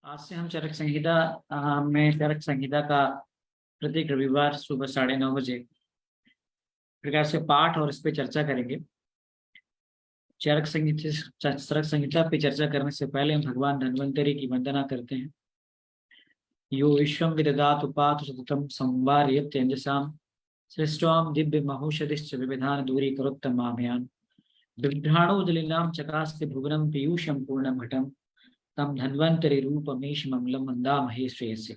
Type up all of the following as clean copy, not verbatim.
आज से हम चरक संहिता का प्रत्येक रविवार सुबह 9:30 बजे प्रकार से पाठ और इस पे चर्चा करेंगे। चरक संहिता पे चर्चा करने से पहले हम भगवान धन्वंतरि की वंदना करते हैं। यो विश्वम विदधात उपात सततम संवार्यत्यंजसाम सृष्टवाम दिव्य महौषधिश्च विविधान दूरी करोत्तमाभयान बिभ्राणोदलिनाम चकास्ते भुवनम पीयूषम पूर्णम घटम तम धन्वंतरि रूपमेश मंगलम मंदामहे श्रेयसे।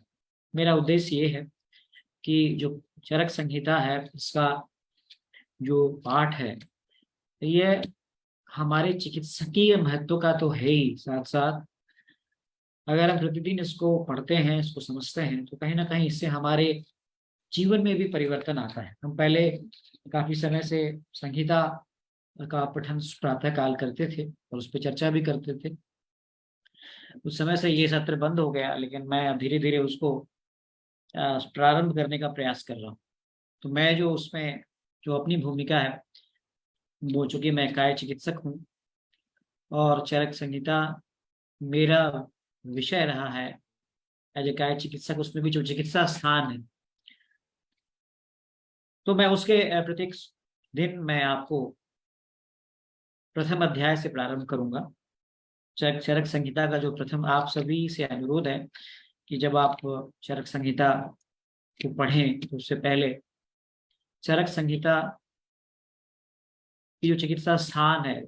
मेरा उद्देश्य ये है कि जो चरक संहिता है इसका जो पाठ है ये हमारे चिकित्सकीय महत्व का तो है ही, साथ साथ अगर हम प्रतिदिन इसको पढ़ते हैं, इसको समझते हैं, तो कहीं ना कहीं इससे हमारे जीवन में भी परिवर्तन आता है। हम पहले काफी समय से संहिता का पठन प्रातः काल करते थे और उस पर चर्चा भी करते थे। उस समय से ये सत्र बंद हो गया, लेकिन मैं अब धीरे धीरे उसको प्रारंभ करने का प्रयास कर रहा हूँ। तो मैं जो उसमें जो अपनी भूमिका है, वो चूंकि मैं काय चिकित्सक हूँ और चरक संहिता मेरा विषय रहा है एज ए काय चिकित्सक, उसमें भी जो चिकित्सा स्थान है, तो मैं उसके प्रत्येक दिन मैं आपको प्रथम अध्याय से प्रारंभ करूंगा। चरक संहिता का जो प्रथम आप सभी से अनुरोध है कि जब आप चरक संहिता को पढ़ें तो उससे पहले चरक संहिता की जो चिकित्सा स्थान है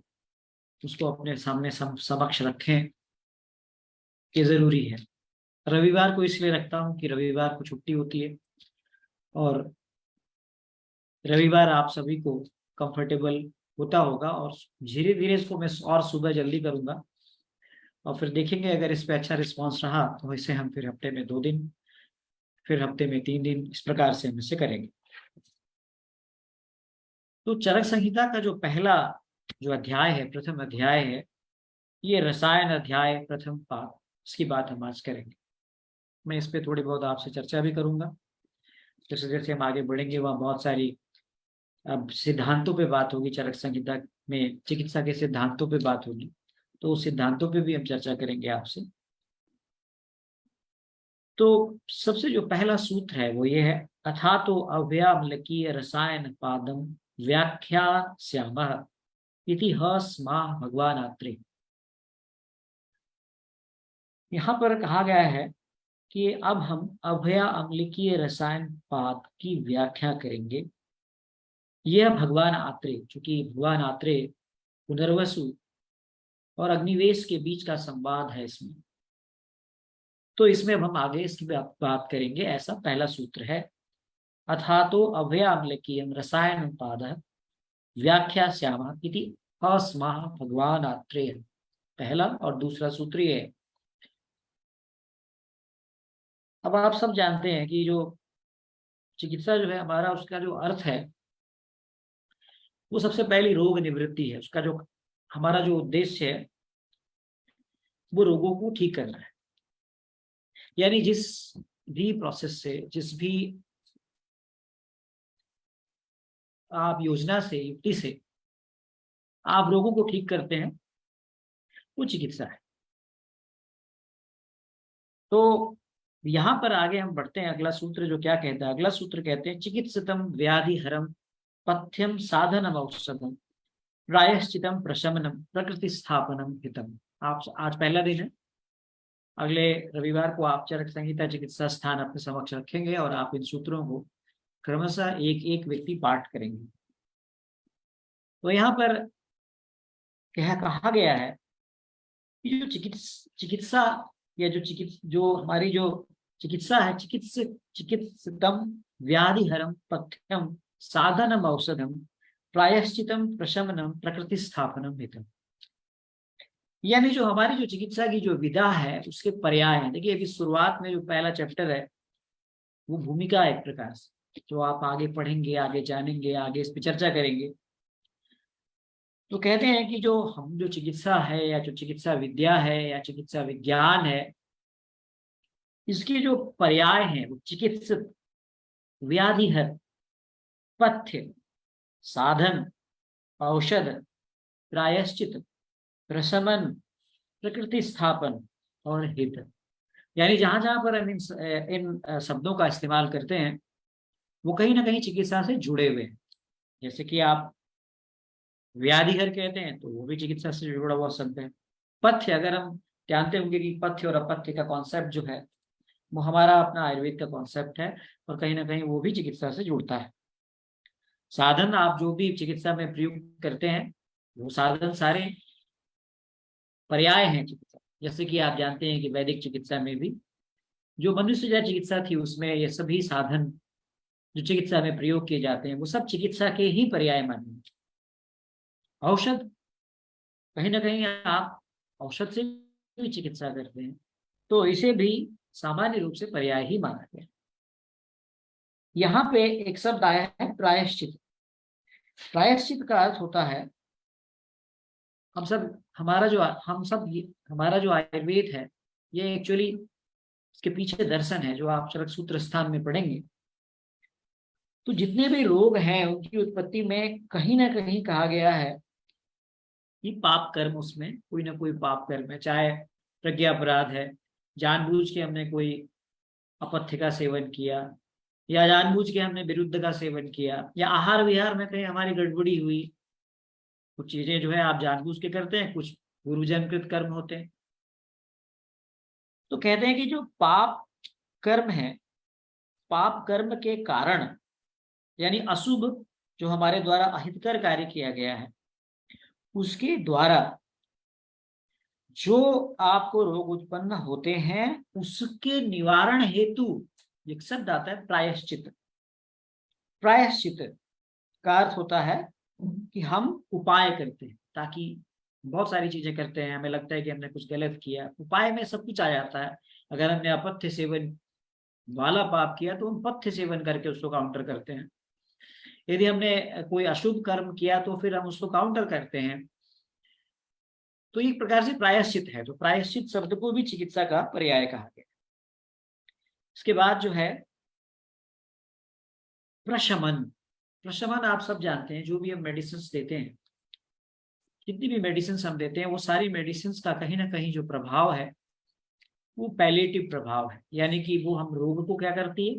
उसको अपने सामने समक्ष रखें, ये जरूरी है। रविवार को इसलिए रखता हूँ कि रविवार को छुट्टी होती है और रविवार आप सभी को कंफर्टेबल होता होगा, और धीरे धीरे इसको मैं और सुबह जल्दी करूंगा और फिर देखेंगे अगर इस पे अच्छा रिस्पांस रहा तो इसे हम फिर हफ्ते में 2 दिन, फिर हफ्ते में 3 दिन, इस प्रकार से हम इसे करेंगे। तो चरक संहिता का जो पहला जो अध्याय है, प्रथम अध्याय है, ये रसायन अध्याय प्रथम पाठ, इसकी बात हम आज करेंगे। मैं इस पे थोड़ी बहुत आपसे चर्चा भी करूंगा। जैसे जैसे हम आगे बढ़ेंगे वहाँ बहुत सारी अब सिद्धांतों पे बात होगी, चरक संहिता में चिकित्सा के सिद्धांतों पे बात होगी, तो उस सिद्धांतों पे भी हम चर्चा करेंगे आपसे। तो सबसे जो पहला सूत्र है वो ये है, अथा तो अव्यामलकीय रसायन पादम व्याख्या श्यामः इति हस्मा भगवान आत्रे। यहाँ पर कहा गया है कि अब हम अभया अम्लिकीय रसायन पाद की व्याख्या करेंगे। यह भगवान आत्रे, चूंकि भगवान आत्रे पुनर्वसु और अग्निवेश के बीच का संवाद है इसमें, तो इसमें अब हम आगे इसकी बात करेंगे। ऐसा पहला सूत्र है, अथा तो अभयाम्लकीयम रसायन पाद व्याख्या श्यामा इति अस्मा भगवान आत्रेय। पहला और दूसरा सूत्र ये है। अब आप सब जानते हैं कि जो चिकित्सा जो है हमारा, उसका जो अर्थ है वो सबसे पहली रोग निवृत्ति है। उसका जो हमारा जो उद्देश्य है वो रोगों को ठीक करना है। यानी जिस भी प्रोसेस से, जिस भी आप योजना से, युक्ति से आप रोगों को ठीक करते हैं वो चिकित्सा है। तो यहां पर आगे हम बढ़ते हैं। अगला सूत्र जो क्या कहता है, अगला सूत्र कहते हैं, चिकित्सितम व्याधि हरम पथ्यम साधनम औषधम प्रायश्चितम प्रशमनम प्रकृति स्थापनम हितम। आप आज पहला दिन है, अगले रविवार को आप चरक संहिता चिकित्सा स्थान अपने समक्ष रखेंगे और आप इन सूत्रों को क्रमशः एक एक व्यक्ति पाठ करेंगे। तो यहाँ पर कहा गया है कि जो चिकित्सा या जो हमारी जो चिकित्सा है, चिकित्सितम व्याधिहरम पथ्यम साधनम औषधम प्रायश्चितम प्रशमनम प्रकृति स्थापनम हितम। यानी जो हमारी जो चिकित्सा की जो विधा है उसके पर्याय है। देखिए अभी शुरुआत में जो पहला चैप्टर है वो भूमिका है एक प्रकार से, जो आप आगे पढ़ेंगे, आगे जानेंगे, आगे इस पर चर्चा करेंगे। तो कहते हैं कि जो हम जो चिकित्सा है या जो चिकित्सा विद्या है या चिकित्सा विज्ञान है, इसके जो पर्याय हैं वो चिकित्सित, व्याधिहर, पथ्य, साधन, औषध, प्रायश्चित, प्रशमन, प्रकृति स्थापन और हित। यानी जहां जहां पर हम इन शब्दों का इस्तेमाल करते हैं वो कहीं ना कहीं चिकित्सा से जुड़े हुए हैं। जैसे कि आप व्याधि घर कहते हैं तो वो भी चिकित्सा से जुड़ा हुआ शब्द है। पथ्य, अगर हम जानते होंगे कि पथ्य और अपथ्य का कॉन्सेप्ट जो है वो हमारा अपना आयुर्वेद का कॉन्सेप्ट है, और कहीं ना कहीं वो भी चिकित्सा से जुड़ता है। साधन आप जो भी चिकित्सा में प्रयोग करते हैं वो साधन सारे पर्याय हैं चिकित्सा। जैसे कि आप जानते हैं कि वैदिक चिकित्सा में भी जो मनुष्य चिकित्सा थी उसमें ये सभी साधन जो चिकित्सा में प्रयोग किए जाते हैं वो सब चिकित्सा के ही पर्याय माने। औषध, कहीं ना कहीं आप औषध से भी चिकित्सा करते हैं तो इसे भी सामान्य रूप से पर्याय ही माना गया। यहाँ पे एक शब्द आया है प्रायश्चित। प्रायश्चित का अर्थ होता है, हम सब हमारा जो हम सब हमारा जो आयुर्वेद है ये एक्चुअली इसके पीछे दर्शन है जो आप चरक सूत्र स्थान में पढ़ेंगे। तो जितने भी रोग हैं उनकी उत्पत्ति में कहीं ना कहीं कहा गया है कि पाप कर्म, उसमें कोई ना कोई पाप कर्म है, चाहे प्रज्ञा अपराध है, जानबूझ के हमने कोई अपथ्य का सेवन किया, या जानबूझ के हमने विरुद्ध का सेवन किया, या आहार विहार में कहीं हमारी गड़बड़ी हुई। कुछ चीजें जो है आप जानबूझ के करते हैं, कुछ गुरुजनकृत कर्म होते हैं। तो कहते हैं कि जो पाप कर्म है, पाप कर्म के कारण यानी अशुभ जो हमारे द्वारा अहितकर कार्य किया गया है उसके द्वारा जो आपको रोग उत्पन्न होते हैं उसके निवारण हेतु एक शब्द आता है प्रायश्चित। प्रायश्चित का अर्थ होता है कि हम उपाय करते हैं, ताकि बहुत सारी चीजें करते हैं, हमें लगता है कि हमने कुछ गलत किया, उपाय में सब कुछ आ जाता है। अगर हमने अपथ्य सेवन वाला पाप किया तो हम पथ्य सेवन करके उसको काउंटर करते हैं। यदि हमने कोई अशुभ कर्म किया तो फिर हम उसको काउंटर करते हैं। तो एक प्रकार से प्रायश्चित है, तो प्रायश्चित शब्द को भी चिकित्सा का पर्याय कहा गया। इसके बाद जो है प्रशमन। प्रशमन आप सब जानते हैं, जो भी हम मेडिसिन देते हैं, जितनी भी मेडिसिन हम देते हैं वो सारी मेडिसिन का कहीं ना कहीं जो प्रभाव है वो पैलेटिव प्रभाव है, यानी कि वो हम रोग को क्या करती है,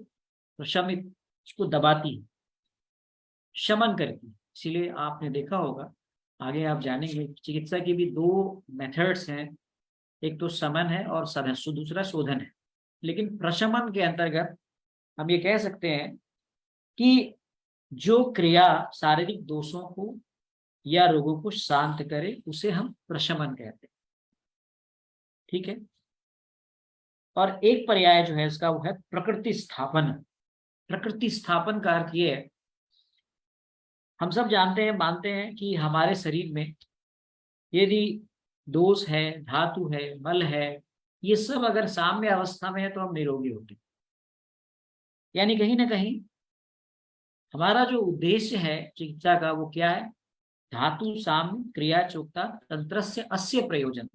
प्रशमित, उसको दबाती है, शमन करती है। इसीलिए आपने देखा होगा, आगे आप जानेंगे, चिकित्सा की भी दो मेथड्स हैं, एक तो शमन है और सधन, दूसरा शोधन है। लेकिन प्रशमन के अंतर्गत हम ये कह सकते हैं कि जो क्रिया शारीरिक दोषों को या रोगों को शांत करे उसे हम प्रशमन कहते हैं। ठीक है। और एक पर्याय जो है इसका वो है प्रकृति स्थापन। प्रकृति स्थापन का अर्थ ये है, हम सब जानते हैं, मानते हैं कि हमारे शरीर में यदि दोष है, धातु है, मल है, ये सब अगर साम्य अवस्था में है तो हम निरोगी होते हैं। यानी कहीं ना कहीं हमारा जो उद्देश्य है चिकित्सा का वो क्या है, धातु साम्य क्रिया चोक्ता तंत्र से अस्य प्रयोजन,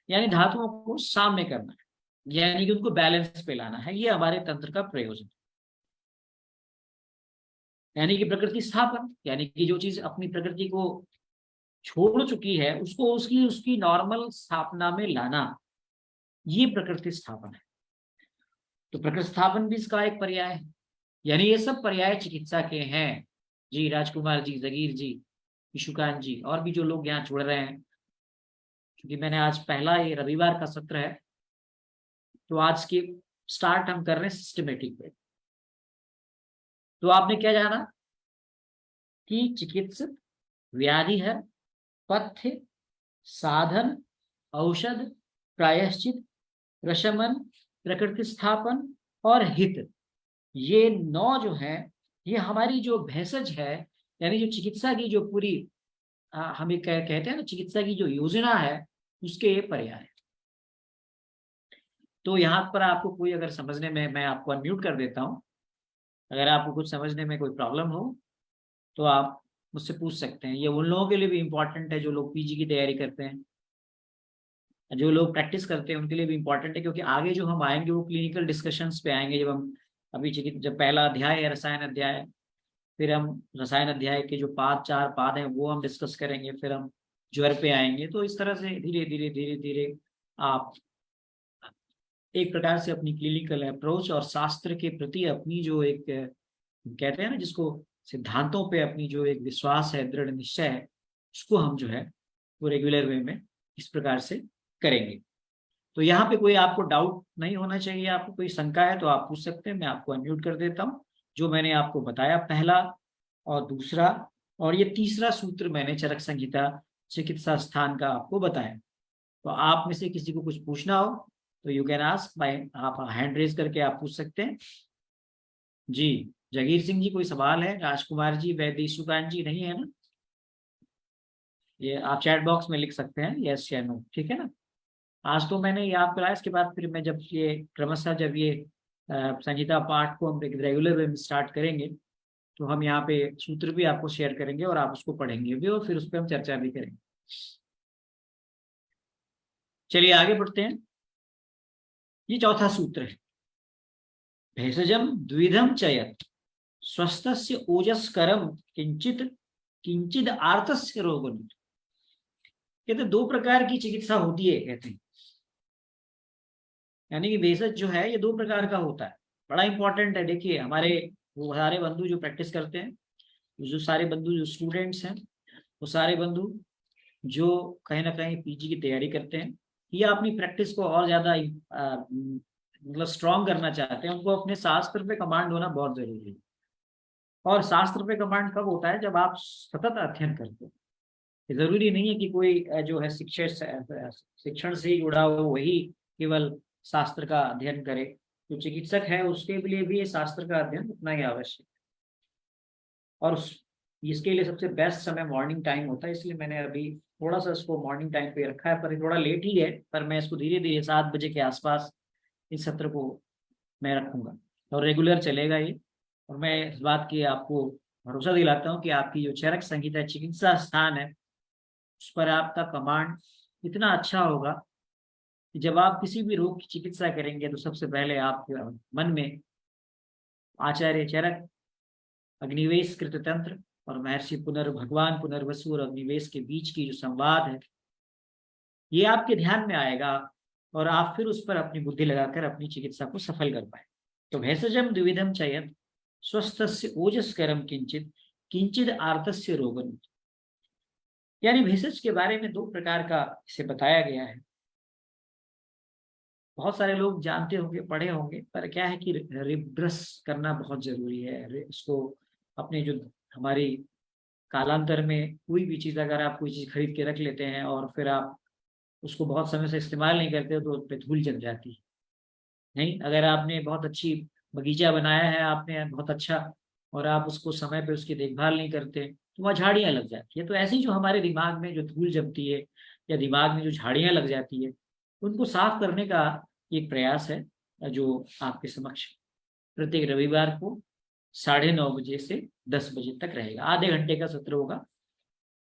यानी धातुओं को साम्य करना है, यानी कि उनको बैलेंस पे लाना है, ये हमारे तंत्र का प्रयोजन। यानी कि प्रकृति स्थापन, यानी कि जो चीज अपनी प्रकृति को छोड़ चुकी है उसको उसकी उसकी नॉर्मल स्थापना में लाना, ये प्रकृति स्थापन है। तो प्रकृति स्थापन भी इसका एक पर्याय है। यानी ये सब पर्याय चिकित्सा के हैं। जी राजकुमार जी, जगीर जी, विशुकांत जी, और भी जो लोग यहाँ जुड़ रहे हैं, क्योंकि मैंने आज पहला ये रविवार का सत्र है तो आज की स्टार्ट हम कर रहे हैं सिस्टमेटिक पे। तो आपने क्या जाना कि चिकित्सक, व्याधि है, पथ्य, साधन, औषध, प्रायश्चित, प्रशमन, प्रकृति स्थापन और हित, ये 9 जो है ये हमारी जो भेषज है, यानी जो चिकित्सा की जो पूरी हम ये कहते हैं ना, चिकित्सा की जो योजना है उसके ये पर्याय है। तो यहाँ पर आपको कोई अगर समझने में, मैं आपको अनम्यूट कर देता हूँ, अगर आपको कुछ समझने में कोई प्रॉब्लम हो तो आप मुझसे पूछ सकते हैं। ये उन लोगों के लिए भी इम्पोर्टेंट है जो लोग पीजी की तैयारी करते हैं, जो लोग प्रैक्टिस करते हैं उनके लिए भी इम्पोर्टेंट है, क्योंकि आगे जो हम आएंगे वो क्लिनिकल डिस्कशंस पे आएंगे। जब हम अभी जब पहला अध्याय है रसायन अध्याय, फिर हम रसायन अध्याय के जो 4 पाद हैं वो हम डिस्कस करेंगे, फिर हम ज्वर पे आएंगे। तो इस तरह से धीरे धीरे धीरे धीरे आप एक प्रकार से अपनी क्लिनिकल अप्रोच और शास्त्र के प्रति अपनी जो एक कहते हैं ना जिसको, सिद्धांतों पे अपनी जो एक विश्वास है, दृढ़ निश्चय है, उसको हम जो है वो रेगुलर वे में इस प्रकार से करेंगे। तो यहाँ पे कोई आपको डाउट नहीं होना चाहिए, आपको कोई शंका है तो आप पूछ सकते हैं, मैं आपको अनम्यूट कर देता हूँ। जो मैंने आपको बताया पहला और दूसरा और ये तीसरा सूत्र मैंने चरक संहिता चिकित्सा स्थान का आपको बताया। तो आप में से किसी को कुछ पूछना हो तो यू कैन आस्क बाय, आप हैंड रेज करके आप पूछ सकते हैं। जी जगीर सिंह जी कोई सवाल है? राजकुमार जी, वैद्य सुकान जी, नहीं है ना? ये आप चैट बॉक्स में लिख सकते हैं यस या नो, ठीक है ना? आज तो मैंने याद कराया, इसके बाद फिर मैं जब ये क्रमशः जब ये संहिता पाठ को हम रेगुलर वे में स्टार्ट करेंगे तो हम यहाँ पे सूत्र भी आपको शेयर करेंगे और आप उसको पढ़ेंगे भी और फिर उस पर हम चर्चा भी करेंगे। चलिए आगे बढ़ते हैं। ये चौथा सूत्र है, भेषजम द्विधम चयत स्वस्थस्य ओजस्करम किंचित किंचित आर्तस्य रोगन। कहते दो प्रकार की चिकित्सा होती है, कहते हैं, यानी कि भेषज जो है ये दो प्रकार का होता है। बड़ा इंपॉर्टेंट है, देखिए हमारे वो सारे बंधु जो प्रैक्टिस करते हैं, जो सारे बंधु जो स्टूडेंट्स हैं, वो सारे बंधु जो कहीं ना कहीं पीजी की तैयारी करते हैं या अपनी प्रैक्टिस को और ज्यादा मतलब स्ट्रॉन्ग करना चाहते हैं, उनको अपने शास्त्र पे कमांड होना बहुत जरूरी है। और शास्त्र पे कमांड कब होता है? जब आप सतत अध्ययन करते हैं। जरूरी नहीं है कि कोई जो है शिक्षण से ही जुड़ा हो वही केवल शास्त्र का अध्ययन करे। जो चिकित्सक है उसके लिए भी ये शास्त्र का अध्ययन उतना ही आवश्यक है। और इसके लिए सबसे बेस्ट समय मॉर्निंग टाइम होता है, इसलिए मैंने अभी थोड़ा सा इसको मॉर्निंग टाइम पे रखा है, पर थोड़ा लेट ही है, पर मैं इसको धीरे धीरे 7 बजे के आसपास इस सत्र को मैं रखूंगा और रेगुलर चलेगा ये। और मैं इस बात की आपको भरोसा दिलाता हूँ कि आपकी जो चरक संहिता चिकित्सा स्थान है उस पर आपका कमांड इतना अच्छा होगा कि जब आप किसी भी रोग की चिकित्सा करेंगे तो सबसे पहले आपके मन में आचार्य चरक, अग्निवेश कृत तंत्र और महर्षि भगवान पुनर्वसु और अग्निवेश के बीच की जो संवाद है ये आपके ध्यान में आएगा और आप फिर उस पर अपनी बुद्धि लगाकर अपनी चिकित्सा को सफल कर पाए। तो भेषजम द्विविधम चयत स्वस्थस्य ओजस्करम किंचित किंचित आर्तस्य रोगन, यानी भेषज के बारे में दो प्रकार का इसे बताया गया है। बहुत सारे लोग जानते होंगे, पढ़े होंगे, पर क्या है कि रिब्रश करना बहुत जरूरी है। उसको अपने जो हमारी कालांतर में कोई भी चीज़, अगर आप कोई चीज़ खरीद के रख लेते हैं और फिर आप उसको बहुत समय से इस्तेमाल नहीं करते हो तो उस पर धूल जम जाती है। नहीं, अगर आपने बहुत अच्छी बगीचा बनाया है आपने बहुत अच्छा, और आप उसको समय पे उसकी देखभाल नहीं करते तो वहाँ झाड़ियाँ लग जाती है। तो ऐसे ही जो हमारे दिमाग में जो धूल जमती है या दिमाग में जो झाड़ियाँ लग जाती है उनको साफ करने का एक प्रयास है जो आपके समक्ष प्रत्येक रविवार को 9:30 बजे से 10 बजे तक रहेगा। आधे घंटे का सत्र होगा,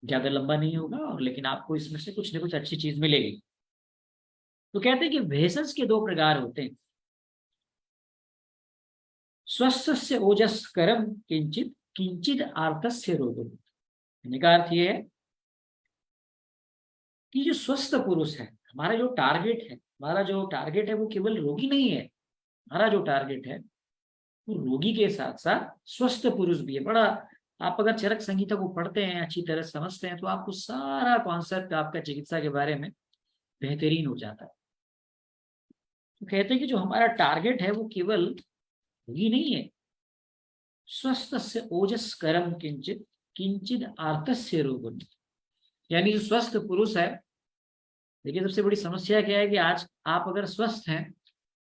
ज्यादा लंबा नहीं होगा, और लेकिन आपको इसमें से कुछ न कुछ अच्छी चीज मिलेगी। तो कहते हैं कि भेषज के दो प्रकार होते हैं, स्वस्थस्य ओजस करम किंचित किंचित आर्तस्य रोग। कहने का अर्थ ये है कि जो स्वस्थ पुरुष है, हमारा जो टारगेट है वो केवल रोगी नहीं है। हमारा जो टारगेट है वो रोगी के साथ साथ स्वस्थ पुरुष भी है। बड़ा, आप अगर चरक संहिता को पढ़ते हैं, अच्छी तरह समझते हैं, तो आपको सारा कॉन्सेप्ट आपका चिकित्सा के बारे में बेहतरीन हो जाता है। तो कहते हैं कि जो हमारा टारगेट है वो केवल रोगी नहीं है, स्वस्थ से ओजस करम किंचित किंचित आर्तस्य रोग, यानी जो स्वस्थ पुरुष है। देखिए सबसे बड़ी समस्या क्या है कि आज आप अगर स्वस्थ हैं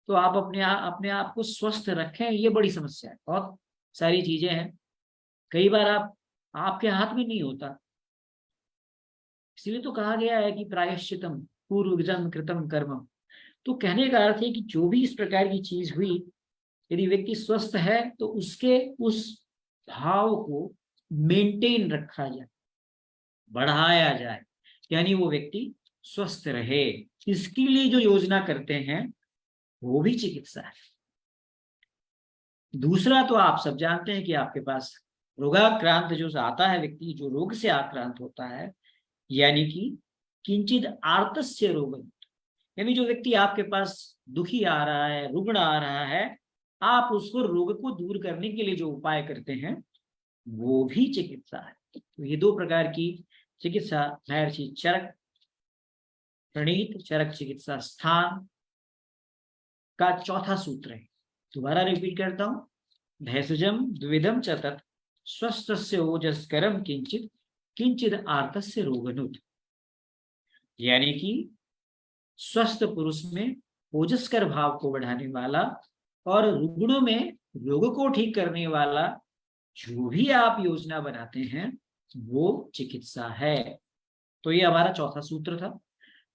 तो आप अपने आप को स्वस्थ रखें, ये बड़ी समस्या है। बहुत सारी चीजें हैं, कई बार आपके हाथ में नहीं होता। इसलिए तो कहा गया है कि प्रायश्चितम पूर्व जन्म कृतम कर्म। तो कहने का अर्थ है कि जो भी इस प्रकार की चीज हुई, यदि व्यक्ति स्वस्थ है तो उसके उस भाव को मेंटेन रखा जाए, बढ़ाया जाए, यानी वो व्यक्ति स्वस्थ रहे। इसके लिए जो योजना करते हैं वो भी चिकित्सा है। दूसरा तो आप सब जानते हैं कि आपके पास रोगाक्रांत जो आता है व्यक्ति, जो रोग से आक्रांत होता है, यानी कि किंचित आर्तस्य रोग, यानी जो व्यक्ति आपके पास दुखी आ रहा है, रुग्ण आ रहा है, आप उसको रोग को दूर करने के लिए जो उपाय करते हैं वो भी चिकित्सा है। तो ये दो प्रकार की चिकित्सा महर्षि चरक प्रणीत चरक चिकित्सा स्थान का चौथा सूत्र है। दोबारा रिपीट करता हूं, भेषजम द्विविधम च तत् स्वस्थस्य ओजस्करम किंचित किंचित आर्तस्य रोगनुत। यानी कि स्वस्थ पुरुष में ओजस्कर भाव को बढ़ाने वाला और रुग्णों में रोग को ठीक करने वाला जो भी आप योजना बनाते हैं वो चिकित्सा है। तो ये हमारा चौथा सूत्र था।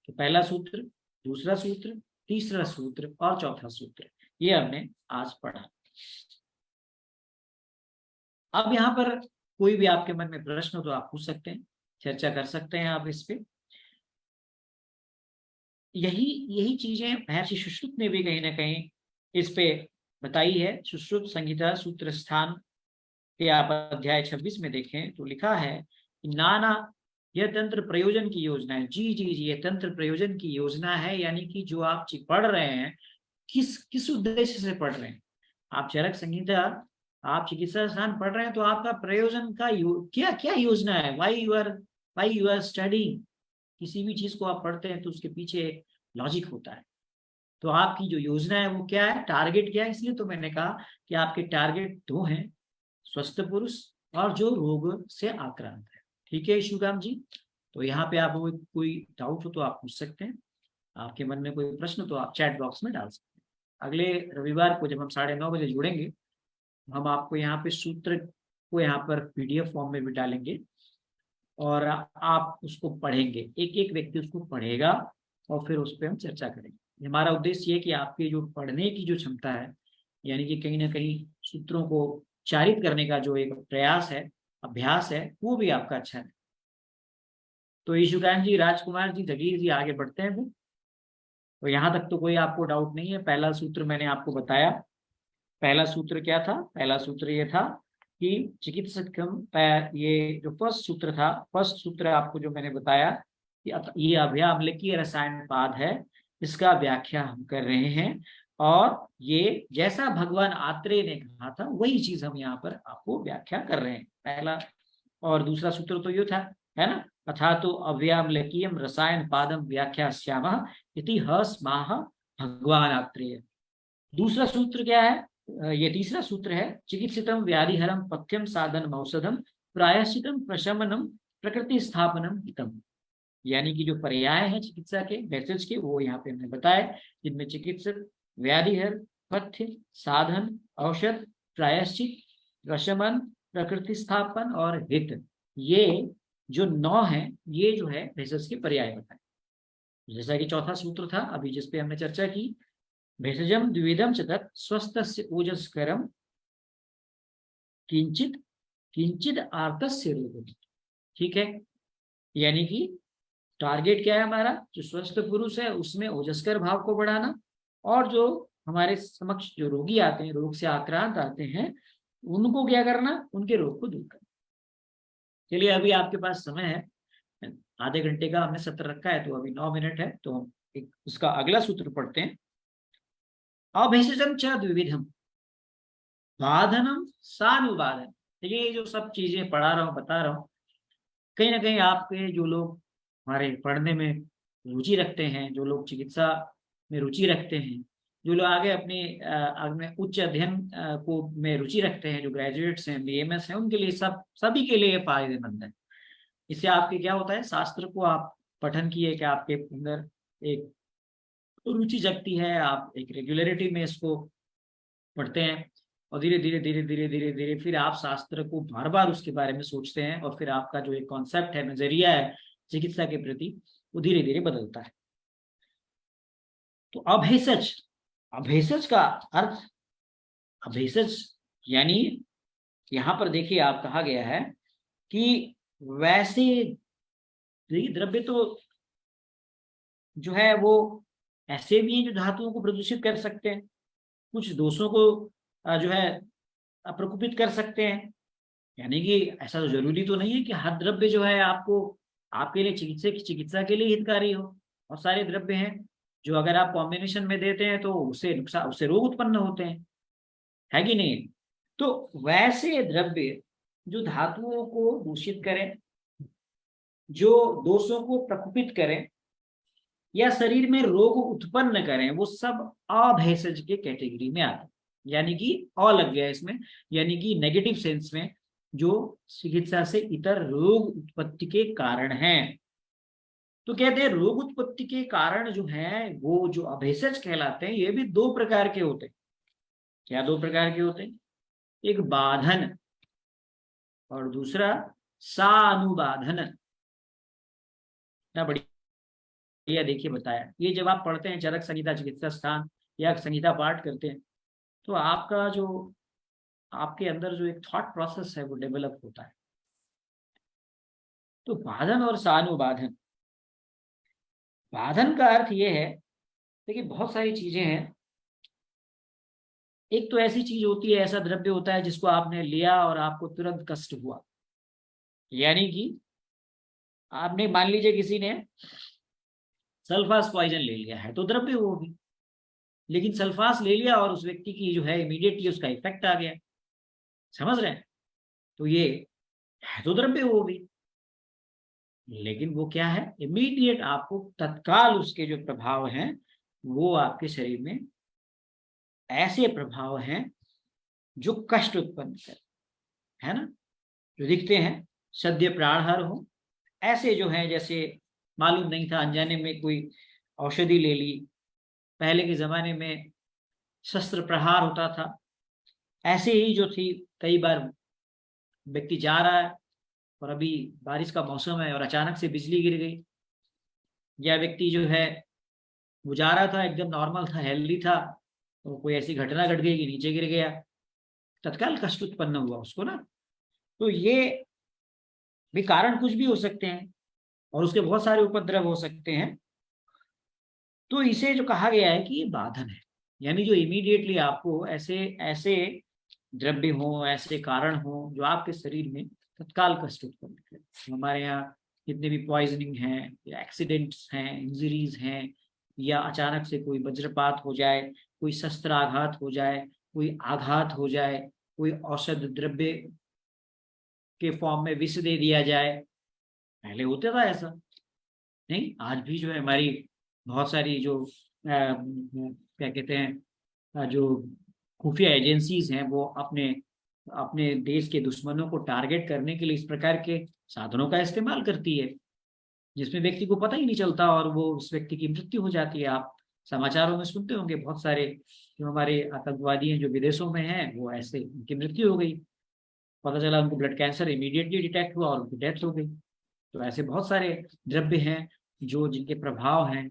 तो पहला सूत्र, दूसरा सूत्र, तीसरा सूत्र और चौथा सूत्र ये हमने आज पढ़ा। अब यहाँ पर कोई भी आपके मन में प्रश्न हो तो आप पूछ सकते हैं, चर्चा कर सकते हैं आप इस पे। यही यही चीजें महर्षि सुश्रुत ने भी कहीं ना कहीं इस पे बताई है। सुश्रुत संहिता सूत्र स्थान के आप अध्याय 26 में देखें तो लिखा है कि नाना, यह तंत्र प्रयोजन की योजना है। जी जी जी, ये तंत्र प्रयोजन की योजना है। यानी कि जो आप पढ़ रहे हैं किस किस उद्देश्य से पढ़ रहे हैं। आप चरक संहिता, आप चिकित्सा स्थान पढ़ रहे हैं तो आपका प्रयोजन का क्या क्या योजना है, वाई यू आर स्टडिंग। किसी भी चीज को आप पढ़ते हैं तो उसके पीछे लॉजिक होता है। तो आपकी जो योजना है वो क्या है, टारगेट क्या है। इसलिए तो मैंने कहा कि आपके टारगेट दो हैं, स्वस्थ पुरुष और जो रोग से आक्रांत है। ठीक है शिवराम जी, तो यहाँ पे आप कोई डाउट हो तो आप पूछ सकते हैं। आपके मन में कोई प्रश्न तो आप चैट बॉक्स में डाल सकते हैं। अगले रविवार को जब हम 9:30 बजे जुड़ेंगे, हम आपको यहाँ पे सूत्र को यहाँ पर PDF फॉर्म में भी डालेंगे और आप उसको पढ़ेंगे, एक एक व्यक्ति उसको पढ़ेगा और फिर उस पर हम चर्चा करेंगे। हमारा उद्देश्य ये कि आपकी जो पढ़ने की जो क्षमता है, यानी कि कहीं ना कहीं सूत्रों को चारित करने का जो एक प्रयास है, अभ्यास है, वो भी आपका अच्छा है। तो ईशुकांत जी, राजकुमार जी, जगीर जी, आगे बढ़ते हैं। तो यहाँ तक तो कोई आपको डाउट नहीं है। पहला सूत्र मैंने आपको बताया। पहला सूत्र क्या था? पहला सूत्र ये था कि चिकित्सकम, ये जो फर्स्ट सूत्र था, फर्स्ट सूत्र आपको जो मैंने बताया कि ये अभ्याम्लकीय रसायन पाद है, इसका व्याख्या हम कर रहे हैं। और ये जैसा भगवान आत्रेय ने कहा था वही चीज हम यहाँ पर आपको व्याख्या कर रहे हैं। पहला और दूसरा सूत्र तो ये था, है ना, अथा तो अव्याम्लकीयम रसायन पादम व्याख्या श्याम इति हस्माह भगवान आत्रेय। दूसरा सूत्र क्या है? ये तीसरा सूत्र है, चिकित्सितम व्याधिहरम पथ्यम साधन औषधम प्रायश्चितम प्रशमनम प्रकृति स्थापनम हितम। यानी कि जो पर्याय है चिकित्सा के, मैसेज के, वो यहाँ पे हमने बताए, जिनमें चिकित्सक, व्याधिहर, पथ्य, साधन, औषध, प्रायश्चित, प्रशमन, प्रकृति स्थापन और हित, ये जो 9 है, ये जो है मैसेज के पर्याय बताए। जैसा कि चौथा सूत्र था अभी जिसपे हमने चर्चा की, भेषजम द्विविधम च तत् स्वस्थस्य ओजस्करम किंचित किंचित आर्तस्य रोग। ठीक है, यानी कि टारगेट क्या है हमारा, जो स्वस्थ पुरुष है उसमें ओजस्कर भाव को बढ़ाना, और जो हमारे समक्ष जो रोगी आते हैं, रोग से आक्रांत आते हैं, उनको क्या करना, उनके रोग को दूर करना। चलिए, अभी आपके पास समय है, आधे घंटे का हमने सत्र रखा है, तो अभी 9 मिनट है, तो हम उसका अगला सूत्र पढ़ते हैं। अभेषजम च द्विविधम बाधनम सानुबाधन। ये जो सब चीजें पढ़ा रहा हूँ, बता रहा हूँ, कहीं ना कहीं आपके जो लोग हमारे पढ़ने में रुचि रखते हैं, जो लोग चिकित्सा में रुचि रखते हैं, जो लोग आगे अपने उच्च अध्ययन को में रुचि रखते हैं, जो ग्रेजुएट्स हैं, BMS हैं, उनके लिए सभी के लिए फायदेमंद है। इससे आपके क्या होता है, शास्त्र को आप पठन किए कि आपके अंदर एक रुचि जगती है, आप एक रेगुलरिटी में इसको पढ़ते हैं, और धीरे धीरे धीरे धीरे धीरे धीरे फिर आप शास्त्र को बार बार उसके बारे में सोचते हैं, और फिर आपका जो एक कॉन्सेप्ट है, नजरिया है चिकित्सा के प्रति, वो धीरे धीरे बदलता है। तो अभेषज, अभेषज का अर्थ, अभेषज यानी यहां पर देखिए आप कहा गया है कि वैसे द्रव्य तो जो है वो ऐसे भी हैं जो धातुओं को प्रदूषित कर सकते हैं, कुछ दोषों को जो है प्रकोपित कर सकते हैं। यानी कि ऐसा तो जरूरी तो नहीं है कि हर द्रव्य जो है आपको आपके लिए चिकित्सा के लिए हितकारी हो, और सारे द्रव्य हैं जो अगर आप कॉम्बिनेशन में देते हैं तो उससे नुकसान, उससे रोग उत्पन्न होते हैं, है कि नहीं। तो वैसे द्रव्य जो धातुओं को दूषित करें, जो दोषों को प्रकुपित करें या शरीर में रोग उत्पन्न करें, वो सब अभेषज के कैटेगरी में आते हैं। यानी कि अ लग गया इसमें, यानी कि नेगेटिव सेंस में, जो चिकित्सा से इतर रोग उत्पत्ति के कारण हैं। तो कहते हैं रोग उत्पत्ति के कारण जो है वो जो अभेषज कहलाते हैं, ये भी दो प्रकार के होते हैं। क्या दो प्रकार के होते हैं? एक बाधन और दूसरा सानुबाधन। ना बढ़िया देखिए बताया, ये जब आप पढ़ते हैं चरक संहिता चिकित्सा स्थान या संहिता पाठ करते हैं, तो आपका जो आपके अंदर जो एक थॉट प्रोसेस है वो डेवलप होता है। तो बाधन और सानुबाधन, बाधन का अर्थ ये है, देखिए बहुत सारी चीजें हैं। एक तो ऐसी चीज होती है, ऐसा द्रव्य होता है जिसको आपने लिया और आपको तुरंत कष्ट हुआ। यानी कि आपने मान लीजिए किसी ने सल्फास पॉइजन ले लिया है, तो द्रव्य वो भी, लेकिन सल्फास ले लिया और उस व्यक्ति की जो है इमीडिएटली उसका इफेक्ट आ गया, समझ रहे हैं। तो ये है तो द्रव्य वो भी, लेकिन वो क्या है, इमीडिएट आपको तत्काल उसके जो प्रभाव हैं वो आपके शरीर में ऐसे प्रभाव हैं जो कष्ट उत्पन्न कर, है ना, जो दिखते हैं सद्य प्राणहर हो, ऐसे जो है, जैसे मालूम नहीं था अनजाने में कोई औषधि ले ली। पहले के जमाने में शस्त्र प्रहार होता था, ऐसे ही जो थी, कई बार व्यक्ति जा रहा है और अभी बारिश का मौसम है और अचानक से बिजली गिर गई, या व्यक्ति जो है वो जा रहा था एकदम नॉर्मल था, हेल्दी था, तो कोई ऐसी घटना घट गई कि नीचे गिर गया, तत्काल कष्ट उत्पन्न हुआ उसको ना। तो ये भी कारण कुछ भी हो सकते हैं और उसके बहुत सारे उपद्रव हो सकते हैं। तो इसे जो कहा गया है कि ये बाधन है, यानी जो इमीडिएटली आपको ऐसे ऐसे द्रव्य हो, ऐसे कारण हो जो आपके शरीर में तत्काल कष्ट उत्पन्न करें। तो हमारे यहाँ जितने भी पॉइजनिंग हैं या एक्सीडेंट्स हैं, इंजरीज हैं, या अचानक से कोई वज्रपात हो जाए, कोई शस्त्र आघात हो जाए, कोई आघात हो जाए, कोई औषध द्रव्य के फॉर्म में विष दे दिया जाए, पहले होता था ऐसा नहीं। आज भी जो है हमारी बहुत सारी जो क्या कहते हैं, जो खुफिया एजेंसीज हैं वो अपने अपने देश के दुश्मनों को टारगेट करने के लिए इस प्रकार के साधनों का इस्तेमाल करती है, जिसमें व्यक्ति को पता ही नहीं चलता और वो उस व्यक्ति की मृत्यु हो जाती है। आप समाचारों में सुनते होंगे बहुत सारे जो हमारे आतंकवादी हैं जो विदेशों में हैं, वो ऐसे उनकी मृत्यु हो गई, पता चला उनको ब्लड कैंसर इमीडिएटली डिटेक्ट हुआ और उनकी डेथ हो गई। तो ऐसे बहुत सारे द्रव्य हैं जो जिनके प्रभाव हैं,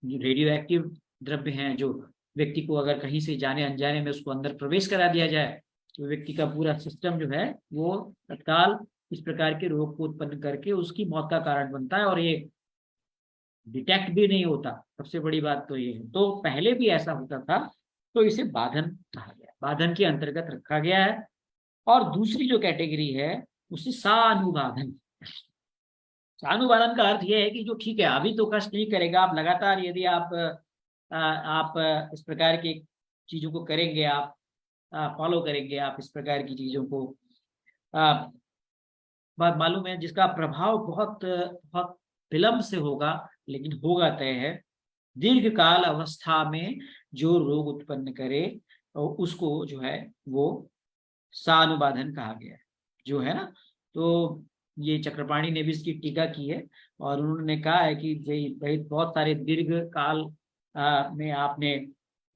जो रेडियो एक्टिव द्रव्य हैं, जो व्यक्ति को अगर कहीं से जाने अनजाने में उसको अंदर प्रवेश करा दिया जाए तो व्यक्ति का पूरा सिस्टम जो है वो तत्काल इस प्रकार के रोग को उत्पन्न करके उसकी मौत का कारण बनता है, और ये डिटेक्ट भी नहीं होता। सबसे बड़ी बात तो ये है, तो पहले भी ऐसा होता था, तो इसे बाधन कहा गया, बाधन के अंतर्गत रखा गया है। और दूसरी जो कैटेगरी है उसे सानुबाधन। सानुबाधन का अर्थ यह है कि जो ठीक है अभी तो कष्ट नहीं करेगा, आप लगातार यदि आप इस प्रकार की चीजों को करेंगे, आप फॉलो करेंगे, आप इस प्रकार की चीजों को बात मालूम है, जिसका प्रभाव बहुत बहुत विलंब से होगा लेकिन होगा तय है, दीर्घ काल अवस्था में जो रोग उत्पन्न करे और उसको जो है वो सानुबाधन कहा गया है, जो है ना। तो ये चक्रपाणी ने भी इसकी टीका की है और उन्होंने कहा है कि भाई भाई बहुत सारे दीर्घ काल में आपने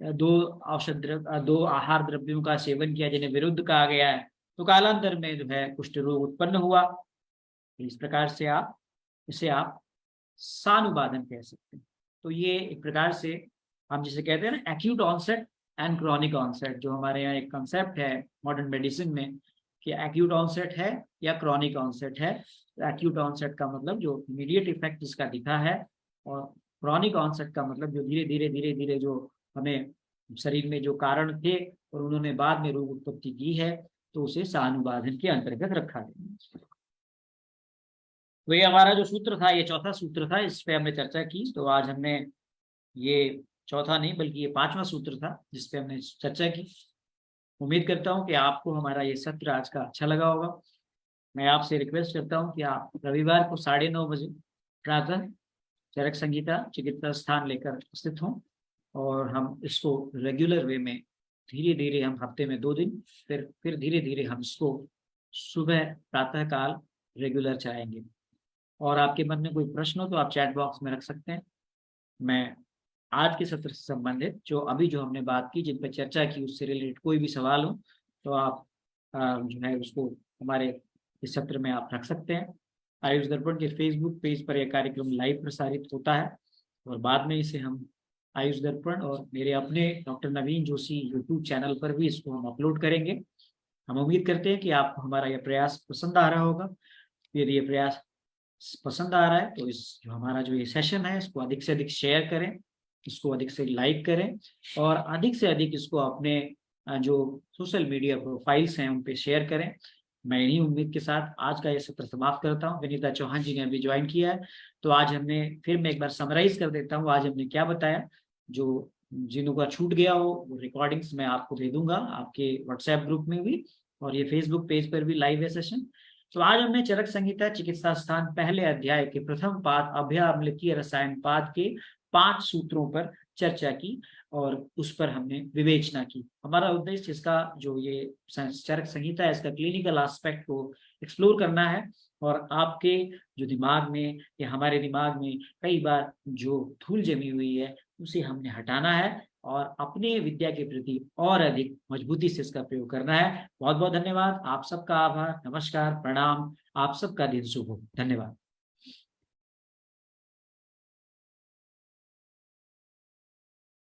दो आहार द्रव्यों का सेवन किया जिन्हें विरुद्ध कहा गया है, तो कालांतर में जो है कुष्ठ रोग उत्पन्न हुआ। तो इस प्रकार से आप इसे आप सानुबाधन कह सकते हैं। तो ये एक प्रकार से हम जिसे कहते हैं ना acute onset and chronic onset, जो हमारे यहाँ एक कंसेप्ट है मॉडर्न मेडिसिन में कि एक्यूट ऑनसेट है या क्रॉनिक ऑनसेट है। एक्यूट ऑनसेट का मतलब जो इमीडिएट इफेक्ट जिसका दिखा है, और क्रॉनिक ऑनसेट का मतलब जो धीरे धीरे धीरे धीरे जो हमें शरीर में जो कारण थे और उन्होंने बाद में रोग उत्पत्ति की है, तो उसे सानुबाधन के अंतर्गत रखा गया। तो ये हमारा जो सूत्र था, ये चौथा सूत्र था, इस पे हमने चर्चा की। तो आज हमने ये चौथा नहीं बल्कि ये पांचवा सूत्र था जिस पे हमने चर्चा की। उम्मीद करता हूँ कि आपको हमारा ये सत्र आज का अच्छा लगा होगा। मैं आपसे रिक्वेस्ट करता हूँ कि आप रविवार को 9:30 बजे प्रातः चरक संहिता चिकित्सा स्थान लेकर उपस्थित हों, और हम इसको रेगुलर वे में धीरे धीरे, हम हफ्ते में 2 दिन, फिर धीरे धीरे हम इसको सुबह प्रातः काल रेगुलर चलाएंगे। और आपके मन में कोई प्रश्न हो तो आप चैट बॉक्स में रख सकते हैं। मैं आज के सत्र से संबंधित जो हमने बात की, जिन पर चर्चा की, उससे रिलेटेड कोई भी सवाल हो तो आप जो है उसको हमारे इस सत्र में आप रख सकते हैं। आयुष दर्पण के फेसबुक पेज पर यह कार्यक्रम लाइव प्रसारित होता है, और बाद में इसे हम आयुष दर्पण और मेरे अपने डॉक्टर नवीन जोशी यूट्यूब चैनल पर भी इसको हम अपलोड करेंगे। हम उम्मीद करते हैं कि आपको हमारा यह प्रयास पसंद आ रहा होगा। यदि ये प्रयास पसंद आ रहा है तो इस जो हमारा जो ये सेशन है इसको अधिक से अधिक शेयर करें, इसको अधिक से लाइक करें, और अधिक से अधिक इसको अपने जो सोशल मीडिया प्रोफाइल्स हैं उन पे शेयर करें। मैं इन्हीं उम्मीद के साथ आज का ये सत्र समाप्त करता हूँ। विनीता चौहान जी ने अभी ज्वाइन किया है, तो आज हमने, फिर मैं एक बार समराइज कर देता हूँ आज हमने क्या बताया। जो जिन्हों का छूट गया हो वो रिकॉर्डिंग्स मैं आपको दे दूंगा आपके व्हाट्सएप ग्रुप में भी, और ये फेसबुक पेज पर भी लाइव है सेशन। तो आज हमने चरक संहिता चिकित्सा स्थान पहले अध्याय के प्रथम पाद अभ्याम्लकीय रसायन पाद के 5 सूत्रों पर चर्चा की, और उस पर हमने विवेचना की। हमारा उद्देश्य इसका जो ये चरक संहिता है इसका क्लिनिकल एस्पेक्ट को एक्सप्लोर करना है, और आपके जो दिमाग में या हमारे दिमाग में कई बार जो धूल जमी हुई है उसे हमने हटाना है, और अपने विद्या के प्रति और अधिक मजबूती से इसका प्रयोग करना है। बहुत बहुत धन्यवाद, आप सबका आभार, नमस्कार, प्रणाम, आप सबका दिन शुभ हो। धन्यवाद।